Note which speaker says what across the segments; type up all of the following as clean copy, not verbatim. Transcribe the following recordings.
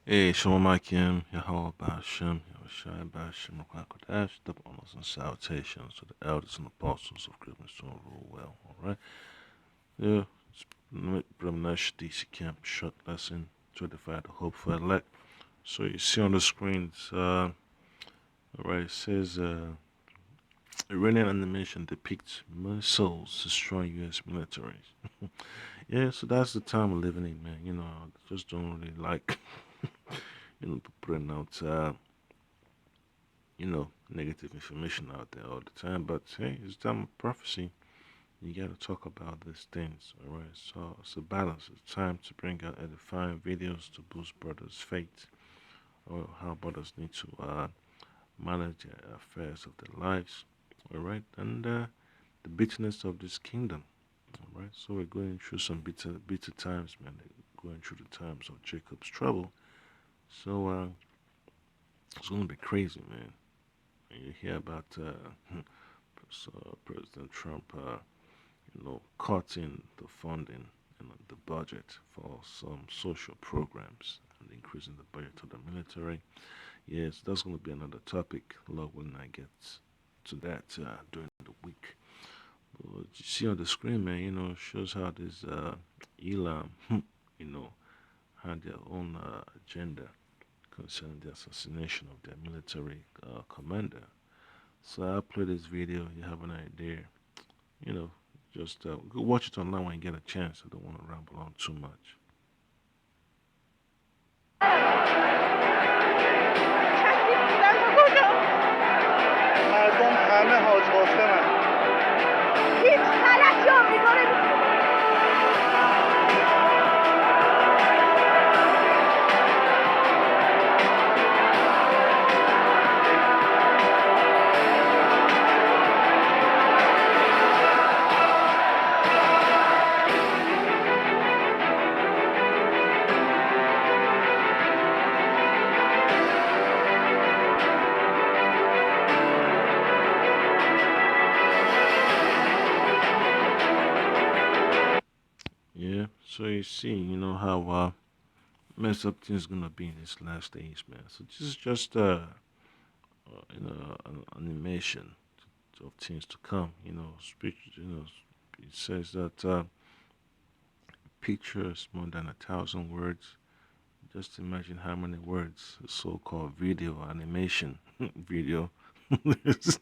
Speaker 1: Hey, Shalom Akim, Yahweh Bashim, Yahushai Bashim, Rakwadash, double honors and salutations to the elders and apostles of Grievous to rule well, alright? Yeah, it's Brahmanash DC Camp, short lesson, 25, the hope for elect. So you see on the screen, alright, it says, Iranian animation depicts missiles destroying U.S. militaries. Yeah, so that's the time we're living in, man. I just don't really like, putting out, negative information out there all the time. But hey, it's time of prophecy. You got to talk about these things, all right? So it's a balance. It's time to bring out edifying videos to boost brothers' faith, or how brothers need to manage the affairs of their lives, all right? And the bitterness of this kingdom, all right? So we're going through some bitter times, man. Going through the times of Jacob's trouble. So it's going to be crazy, man. You hear about President Trump, cutting the funding and the budget for some social programs and increasing the budget to the military. Yes, that's going to be another topic. Lord, when I get to that during the week. But you see on the screen, man, shows how this Elam, had their own agenda concerning the assassination of their military commander. So I play this video. You have an idea. You know, just go watch it online when you get a chance. I don't want to ramble on too much.
Speaker 2: مردم همه حاج قاسمن هیچ غلطی آمریکا نمی‌کنه.
Speaker 1: Yeah, so you see, how messed up things gonna be in this last days, man. So this is just an animation of things to come. Speech. It says that picture is more than 1,000 words. Just imagine how many words a so-called video animation video is.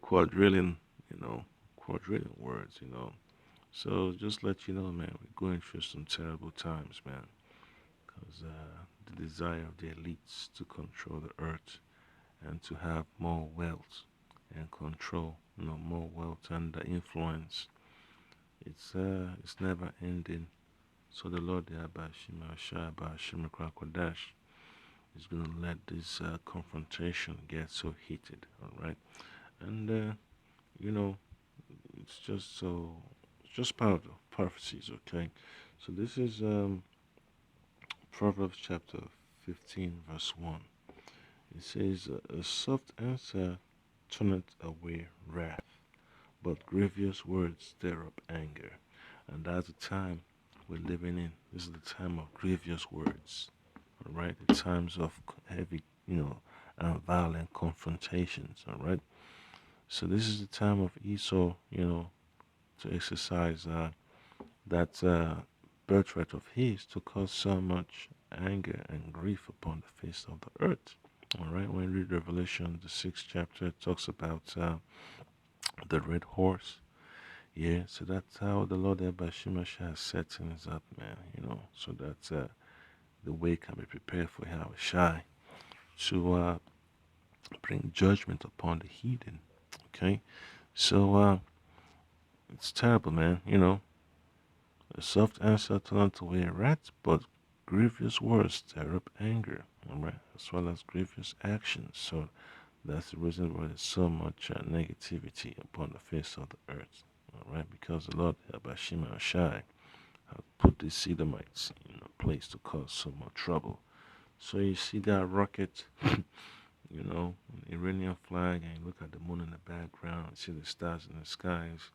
Speaker 1: Quadrillion, quadrillion words. So just let you know, man, we're going through some terrible times, man. Because the desire of the elites to control the earth and to have more wealth and control, more wealth and influence. It's never ending. So the Lord Yabashima Shaba Shimakrakwadash is gonna let this confrontation get so heated, alright? And you know, it's just part of the prophecies, okay? So this is Proverbs chapter 15, verse 1. It says, a soft answer turneth away wrath, but grievous words stir up anger. And that's the time we're living in. This is the time of grievous words, all right? The times of heavy, and violent confrontations, all right? So this is the time of Esau, to exercise that birthright of his to cause so much anger and grief upon the face of the earth. All right, when you read Revelation, the sixth chapter, it talks about the red horse. Yeah, so that's how the Lord Ebashimasha has set things up, man. So that the way can be prepared for Yahushai to bring judgment upon the heathen. Okay, so it's terrible, man. A soft answer turneth away wrath, but grievous words stir up anger, all right, as well as grievous actions. So that's the reason why there's so much negativity upon the face of the earth, all right, because the Lord Abashima Ashai have put the Sidonites in a place to cause so much trouble. So you see that rocket, an Iranian flag, and you look at the moon in the background, see the stars in the skies.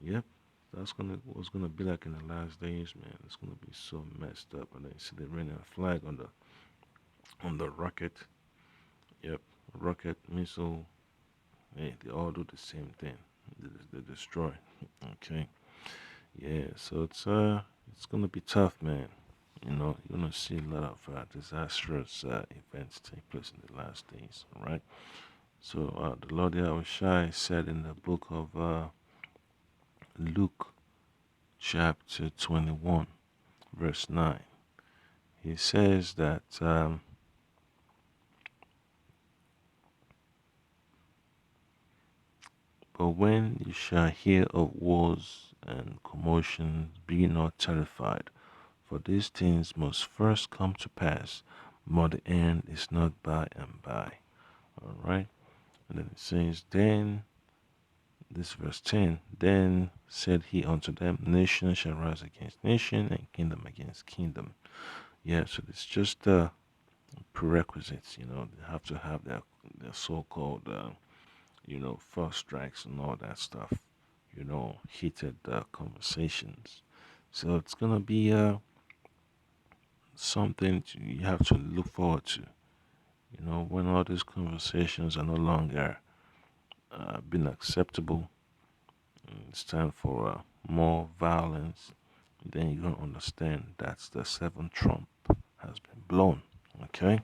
Speaker 1: Yep, That's gonna what's gonna be like in the last days, man. It's gonna be so messed up. And then you see the raining a flag on the rocket. Yep, rocket missile. Hey, they all do the same thing. They destroy. Okay. Yeah. So it's gonna be tough, man. You're gonna see a lot of disastrous events take place in the last days. All right. So the Lord Yahushua said in the book of Luke, chapter 21, verse 9. He says that, but when you shall hear of wars and commotions, be not terrified, for these things must first come to pass, but the end is not by and by. All right. And then it says, then, this verse 10, then said he unto them, nation shall rise against nation and kingdom against kingdom. Yeah, so it's just prerequisites, they have to have their so-called, first strikes and all that stuff, heated conversations. So it's gonna be something you have to look forward to. When all these conversations are no longer being acceptable, and it's time for more violence. Then you're gonna understand that's the seventh trump has been blown. Okay,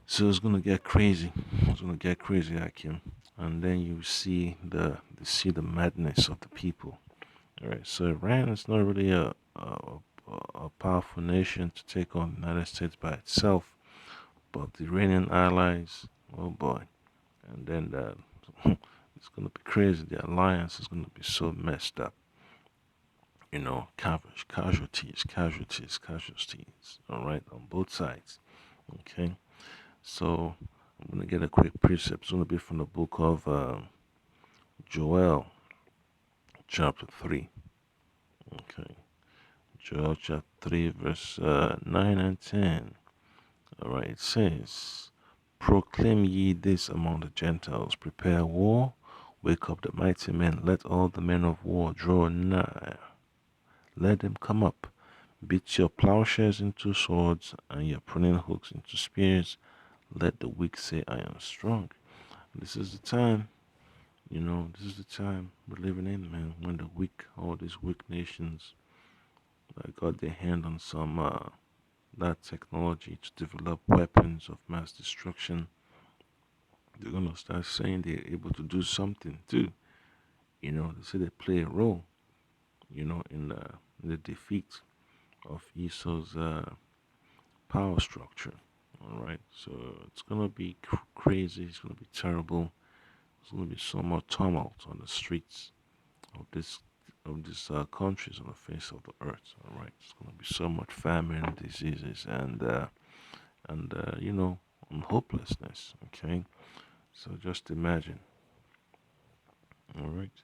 Speaker 1: so it's gonna get crazy. It's gonna get crazy, Akim. And then you see the madness of the people. All right, so Iran is not really a powerful nation to take on the United States by itself, but the Iranian allies, oh boy, and then it's gonna be crazy. The alliance is gonna be so messed up. Casualties. All right, on both sides. Okay, so I'm gonna get a quick precept. It's gonna be from the book of Joel, chapter 3. Okay. Joel chapter 3, verse 9 and 10. Alright, it says, proclaim ye this among the Gentiles, prepare war, wake up the mighty men, let all the men of war draw nigh, let them come up, beat your plowshares into swords, and your pruning hooks into spears, let the weak say, I am strong. This is the time. This is the time we're living in, man, when all these weak nations got their hand on some that technology to develop weapons of mass destruction. They're gonna start saying they're able to do something too. They say they play a role, in the defeat of Esau's power structure. All right, so it's gonna be crazy. It's gonna be terrible. There's gonna be so much tumult on the streets of these countries on the face of the earth. All right, it's gonna be so much famine, diseases, and on hopelessness. Okay, so just imagine. All right,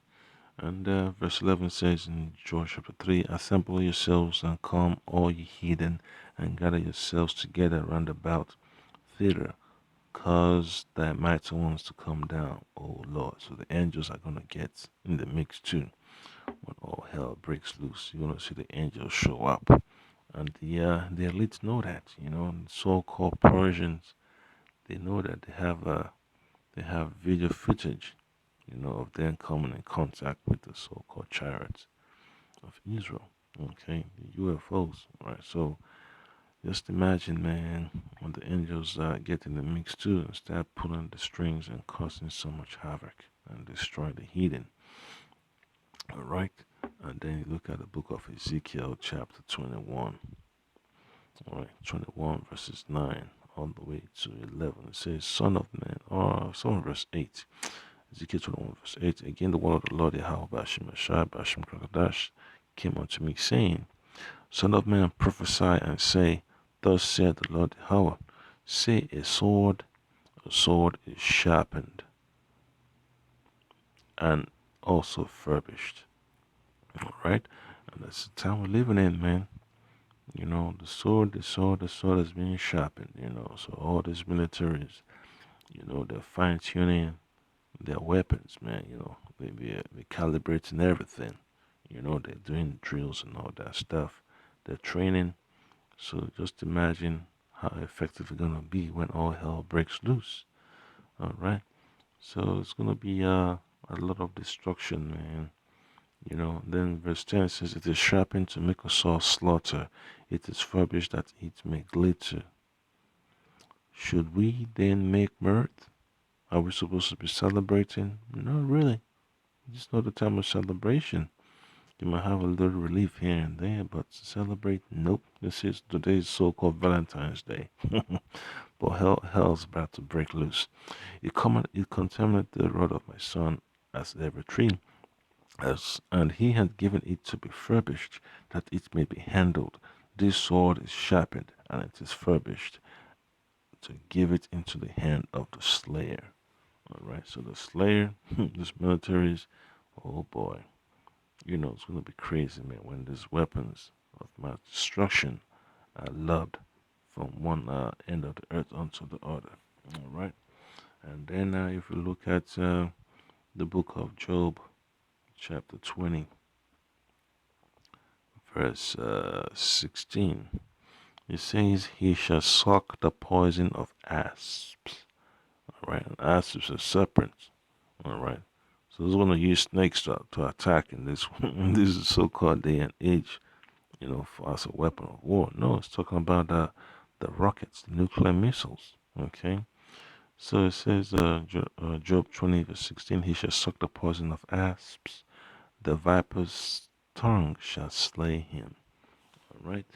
Speaker 1: and verse 11 says in Joel chapter 3, assemble yourselves and come, all ye heathen, and gather yourselves together round about thither, cause thy mighty ones to come down, O Lord. So the angels are gonna get in the mix too. When all hell breaks loose, you're gonna see the angels show up. And the elites know that, so-called Persians, they know that they have video footage, of them coming in contact with the so-called chariots of Israel. Okay, the UFOs. Right. So just imagine, man, when the angels get in the mix too and start pulling the strings and causing so much havoc and destroy the heathen. All right. And then you look at the book of Ezekiel, chapter 21. All right, 21 verses 9 all the way to 11. It says, Son of man, or some verse 8. Ezekiel 21 verse 8. Again, the word of the Lord Yahweh Bashim Ashai Bashim Krakadash came unto me, saying, Son of man, prophesy and say, Thus said the Lord Yahweh, say a sword is sharpened and also furbished. All right, and that's the time we're living in, man. The sword is being sharpened. So all these militaries, they're fine tuning their weapons, man. They calibrating everything, They're doing drills and all that stuff. They're training. So just imagine how effective it's gonna be when all hell breaks loose. All right. So it's gonna be a lot of destruction, man. Then verse 10 says, "It is sharpened to make us all slaughter. It is furbished that it may glitter. Should we then make mirth? Are we supposed to be celebrating? Not really. It's not the time of celebration. You might have a little relief here and there, but to celebrate, nope. This is today's so-called Valentine's Day. But hell's about to break loose. It contaminated the rod of my son as every tree, and he had given it to be furbished, that it may be handled. This sword is sharpened, and it is furbished, to give it into the hand of the slayer." All right, so the slayer, this militaries, oh boy, it's gonna be crazy, man, when these weapons of mass destruction are lobbed from one end of the earth onto the other. All right, and then if you look at the book of Job, chapter 20, verse 16, it says, "He shall suck the poison of asps." All right, and asps is a serpent. All right, so he's going to use snakes to attack in this in this so-called day and age. As a weapon of war. No, it's talking about the rockets, the nuclear missiles. Okay, so it says, Job 20 verse 16, "He shall suck the poison of asps; the viper's tongue shall slay him." All right.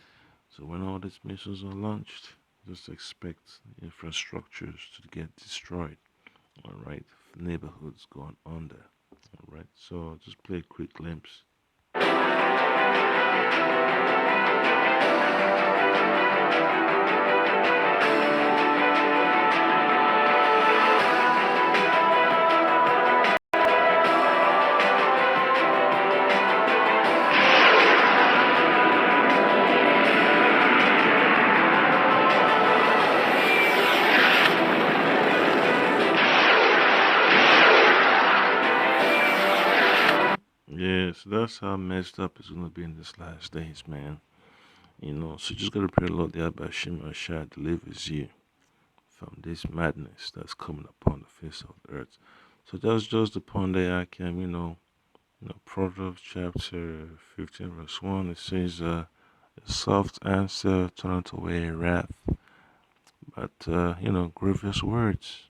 Speaker 1: So when all these missiles are launched, just expect infrastructures to get destroyed. All right, neighborhoods going under. All right. So I'll just play a quick glimpse. Yeah, so that's how messed up it's gonna be in this last days, man. So just gotta pray, Lord, the Abashim Ashad delivers you from this madness that's coming upon the face of the earth. So that's just upon the Akim, Proverbs chapter 15, verse 1. It says, "A soft answer turneth away wrath, but grievous words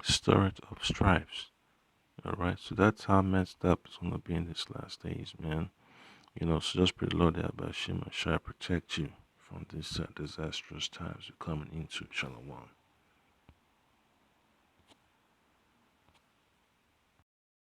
Speaker 1: stir it up stripes." All right, so that's how messed up it's gonna be in these last days, man. So just pray, Lord, that Abashim shall protect you from these disastrous times you're coming into. Shalom.